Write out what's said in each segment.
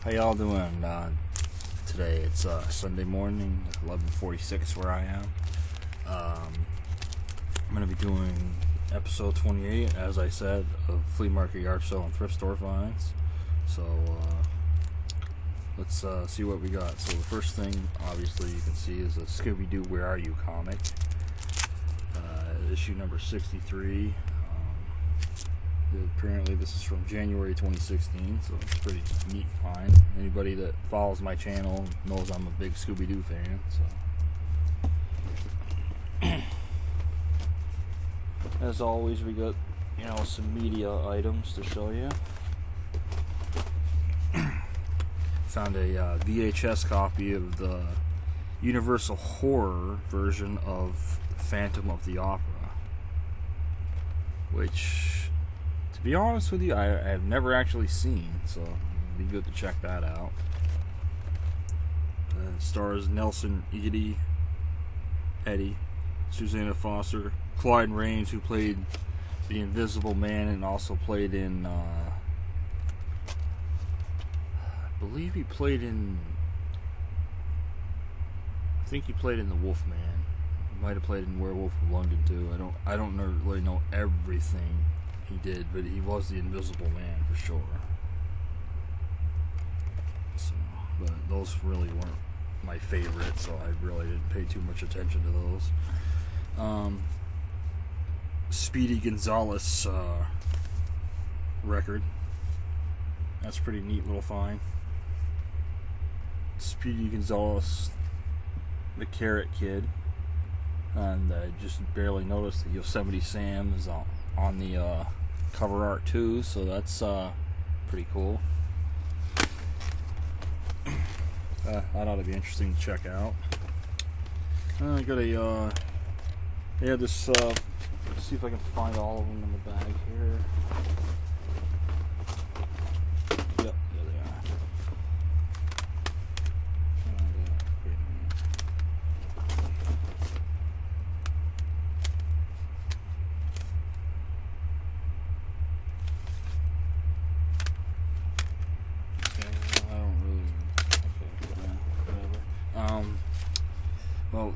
How y'all doing today? It's Sunday morning, 11:46 where I am. I'm going to be doing episode 28, as I said, of Flea Market, yard sale, and thrift store finds. So let's see what we got. So the first thing, obviously, you can see is a Scooby-Doo Where Are You comic. Issue number 63. Apparently this is from January 2016, so it's a pretty neat find. Anybody that follows my channel knows I'm a big Scooby-Doo fan. So, as always, we got some media items to show you. Found a VHS copy of the Universal Horror version of Phantom of the Opera, which, to be honest with you, I have never actually seen, so it'd be good to check that out. Stars Nelson Eddy, Susanna Foster, Clyde Rains, who played the Invisible Man and also played in, I believe he played in, I think he played in The Wolfman. He might have played in Werewolf of London too. I don't really know everything he did, but he was the Invisible Man for sure. So, but those really weren't my favorite, so I really didn't pay too much attention to those. Speedy Gonzales record. That's a pretty neat little find. Speedy Gonzales, the Carrot Kid, and I just barely noticed that Yosemite Sam is on the cover art too, so that's pretty cool. That ought to be interesting to check out. I got a this let's see if I can find all of them in the bag here. Yep, there they are. Well,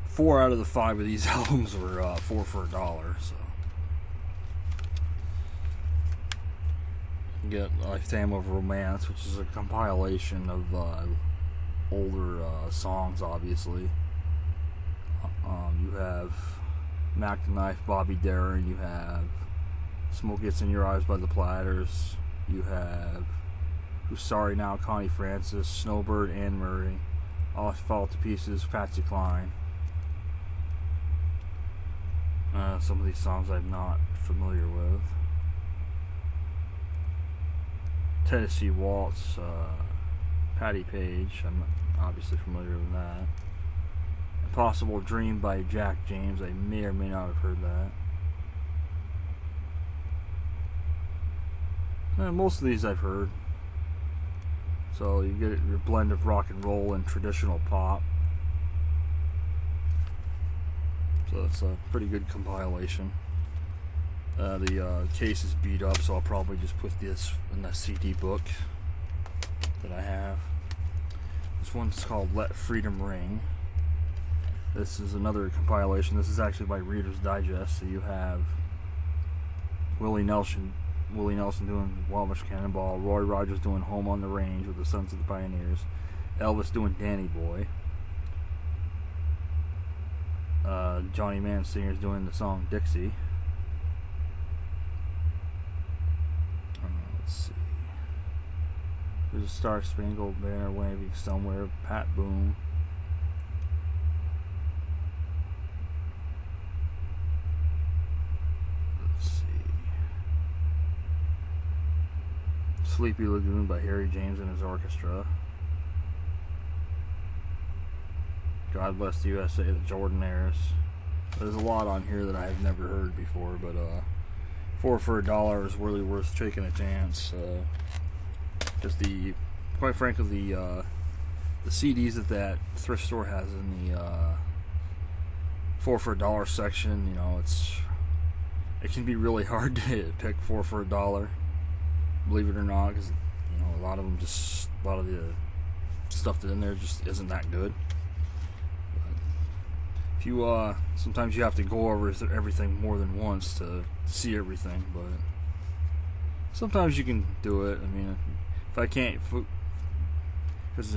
4 out of the 5 of these albums were 4 for $1, so you get Lifetime of Romance, which is a compilation of older songs, obviously. You have Mac the Knife, Bobby Darin, you have Smoke Gets in Your Eyes by the Platters, you have Who's Sorry Now, Connie Francis, Snowbird, Anne Murray, All Fall to Pieces, Patsy Cline. Some of these songs I'm not familiar with. Tennessee Waltz, Patti Page, I'm obviously familiar with that. Impossible Dream by Jack James, I may or may not have heard that. Most of these I've heard. So you get your blend of rock and roll and traditional pop. So it's a pretty good compilation. The case is beat up, so I'll probably just put this in the CD book that I have. This one's called Let Freedom Ring. This is another compilation. This is actually by Reader's Digest. So you have Willie Nelson doing Walrus Cannonball, Roy Rogers doing Home on the Range with the Sons of the Pioneers, Elvis doing Danny Boy, Johnny Mann Singers doing the song Dixie. Let's see. There's a Star Spangled Banner waving somewhere, Pat Boone. Let's see. Sleepy Lagoon by Harry James and his orchestra. God Bless the USA, the Jordanaires. There's a lot on here that I've never heard before, but 4 for $1 is really worth taking a chance. Because quite frankly, the CDs that thrift store has in the 4 for $1 section, it can be really hard to pick 4 for $1. Believe it or not, because a lot of them just lot of the stuff that's in there just isn't that good. But if you sometimes you have to go over everything more than once to see everything, but sometimes you can do it. I mean, if I can't, because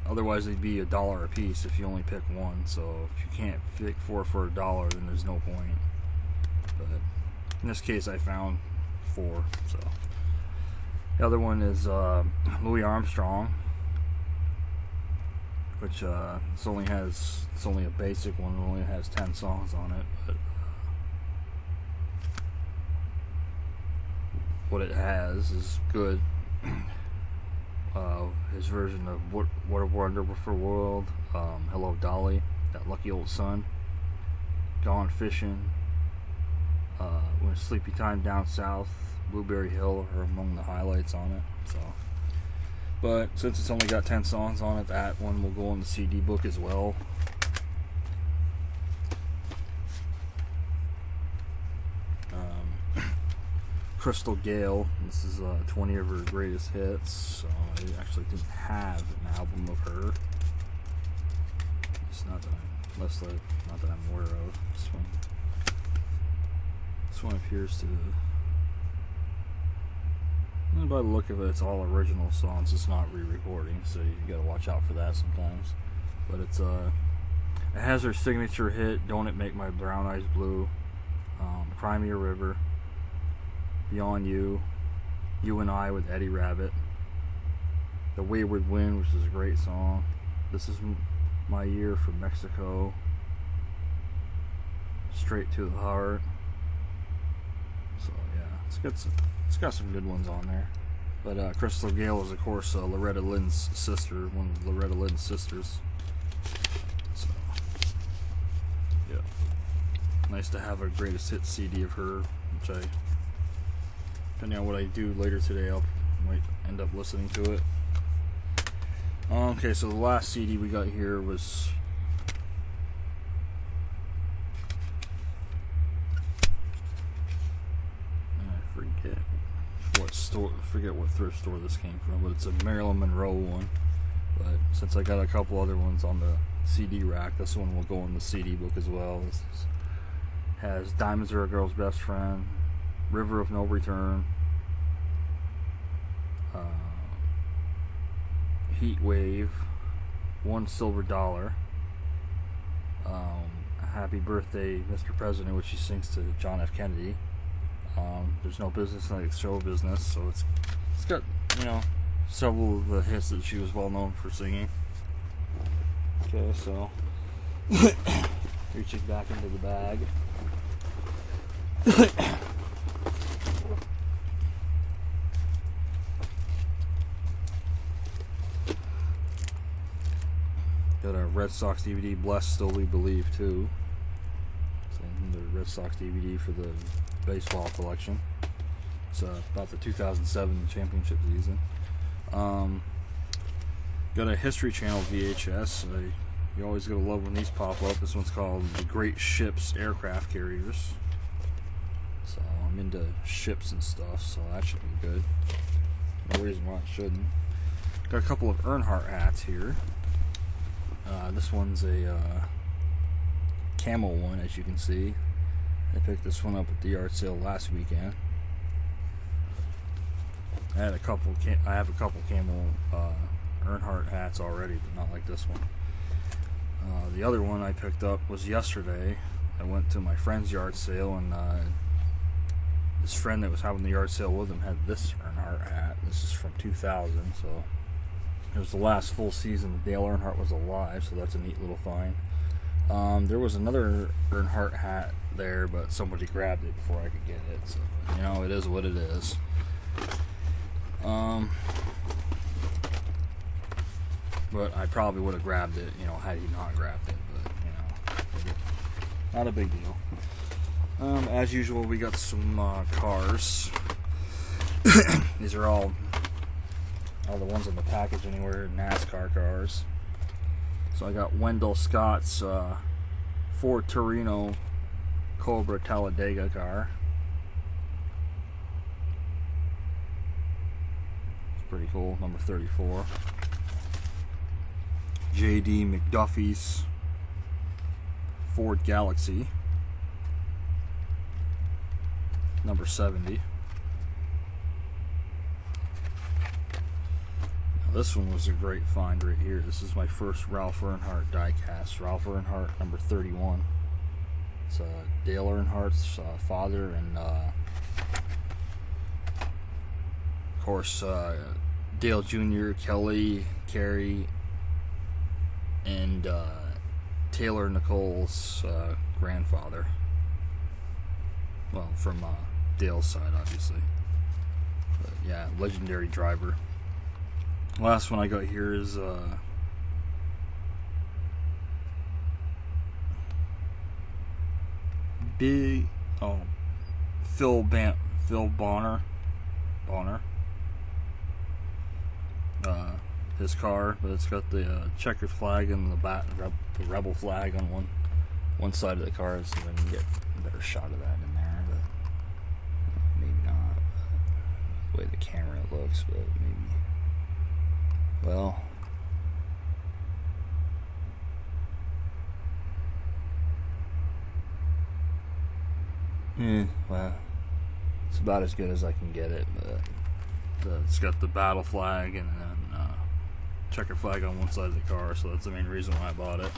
otherwise they'd be $1 a piece if you only pick one. So if you can't pick 4 for $1, then there's no point. But in this case, I found 4. So the other one is Louis Armstrong, which it's only a basic one. It only has 10 songs on it, but what it has is good. His version of What a Wonderful World, Hello Dolly, That Lucky Old Sun, Gone Fishing, When Sleepy Time Down South, Blueberry Hill are among the highlights on it. So, but since it's only got 10 songs on it, that one will go on the CD book as well. Crystal Gale, this is 20 of her greatest hits, so I actually didn't have an album of her. It's not that I'm aware of. This one appears to, by the look of it, it's all original songs. It's not re-recording, so you gotta watch out for that sometimes. But it has her signature hit, Don't It Make My Brown Eyes Blue, Cry Me a River, Beyond You, You and I with Eddie Rabbitt, The Wayward Wind, which is a great song, This Is My Year from Mexico, Straight to the Heart. So yeah, it's got some good ones on there. But Crystal Gale is, of course, Loretta Lynn's sister, one of Loretta Lynn's sisters. So yeah, nice to have a greatest hits CD of her, which I, depending on what I do later today, I might end up listening to it. Okay, so the last CD we got here was I forget what thrift store this came from, but it's a Marilyn Monroe one. But since I got a couple other ones on the CD rack, this one will go in the CD book as well. This has Diamonds Are a Girl's Best Friend, River of No Return, Heat Wave, One Silver Dollar, Happy Birthday Mr. President, which she sings to John F. Kennedy. There's No Business Like Show Business, so it's got, you know, several of the hits that she was well known for singing. Okay, so reaching back into the bag. Got a Red Sox DVD, Blessed Still We Believe, too. So the Red Sox DVD for the baseball collection. It's about the 2007 championship season. Got a History Channel VHS. You always gotta love when these pop up. This one's called The Great Ships Aircraft Carriers. So I'm into ships and stuff, so that should be good. No reason why it shouldn't. Got a couple of Earnhardt hats here. This one's a camel one, as you can see. I picked this one up at the yard sale last weekend. I have a couple camel Earnhardt hats already, but not like this one. The other one I picked up was yesterday. I went to my friend's yard sale, and this friend that was having the yard sale with him had this Earnhardt hat. This is from 2000, so it was the last full season that Dale Earnhardt was alive, so that's a neat little find. There was another Earnhardt hat there, but somebody grabbed it before I could get it, so, you know, it is what it is. But I probably would have grabbed it, you know, had he not grabbed it, but, you know, not a big deal. As usual, we got some cars. These are all the ones in the package anywhere, NASCAR cars. So I got Wendell Scott's Ford Torino Cobra Talladega car. pretty cool. Number 34. J.D. McDuffie's Ford Galaxy. Number 70. Now this one was a great find right here. This is my first Ralph Earnhardt diecast. Ralph Earnhardt, number 31. It's Dale Earnhardt's father, and of course Dale Jr., Kelly, Carrie, and Taylor Nicole's grandfather. Well, from Dale's side, obviously. But yeah, legendary driver. Last one I got here is Phil Bonner. His car, but it's got the checkered flag and the rebel flag on one side of the car, so I can get a better shot of that in there. But maybe not. The way the camera looks, but maybe. Well. Well, it's about as good as I can get it, but it's got the battle flag and then checkered flag on one side of the car, so that's the main reason why I bought it.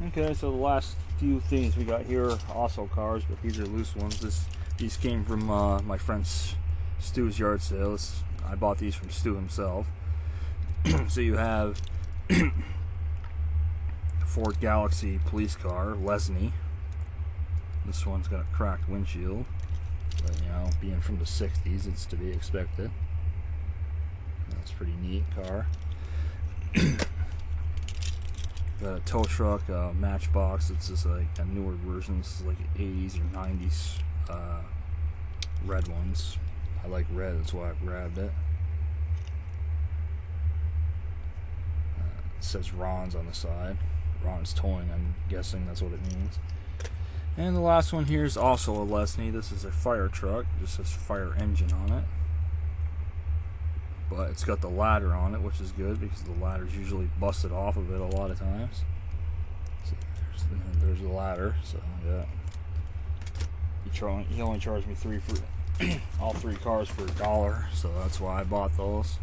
Okay, so the last few things we got here are also cars, but these are loose ones. These came from my friend Stu's yard sale. I bought these from Stu himself. So you have the Ford Galaxy police car, Lesney. This one's got a cracked windshield, but you know, being from the 60s, it's to be expected. That's a pretty neat car. Got a tow truck, Matchbox. It's just like a newer version. This is like 80s or 90s red ones. I like red, that's why I grabbed it. It says Ron's on the side. Ron's Towing, I'm guessing that's what it means. And the last one here is also a Lesney. This is a fire truck. It just says fire engine on it. But it's got the ladder on it, which is good because the ladder's usually busted off of it a lot of times. So there's the ladder. So yeah, he only charged me $3 for all 3 cars for $1, so that's why I bought those.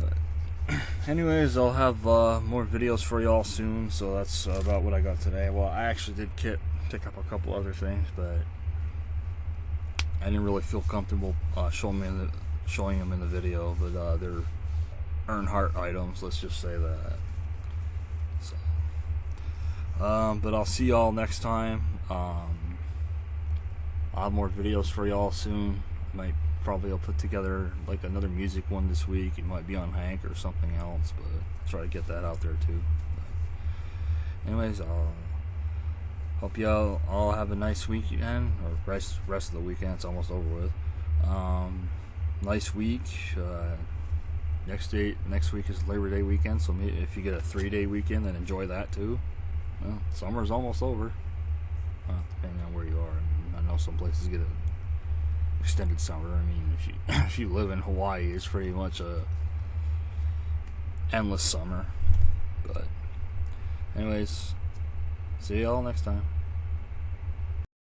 But anyways, I'll have more videos for y'all soon. So that's about what I got today. Well, I actually did pick up a couple other things, but I didn't really feel comfortable showing them in the video, but they're Earnhardt items, let's just say that. So, but I'll see y'all next time. I'll have more videos for y'all soon. Probably I'll put together like another music one this week. It might be on Hank or something else, but try to get that out there too. But anyways, I'll hope y'all all have a nice weekend, or rest of the weekend. It's almost over with. Nice week. Next week is Labor Day weekend, so maybe if you get a 3-day weekend, then enjoy that too. Well, summer's almost over. Well, depending on where you are. I know some places get an extended summer. I mean, if you live in Hawaii, it's pretty much a endless summer. But anyways, see y'all next time.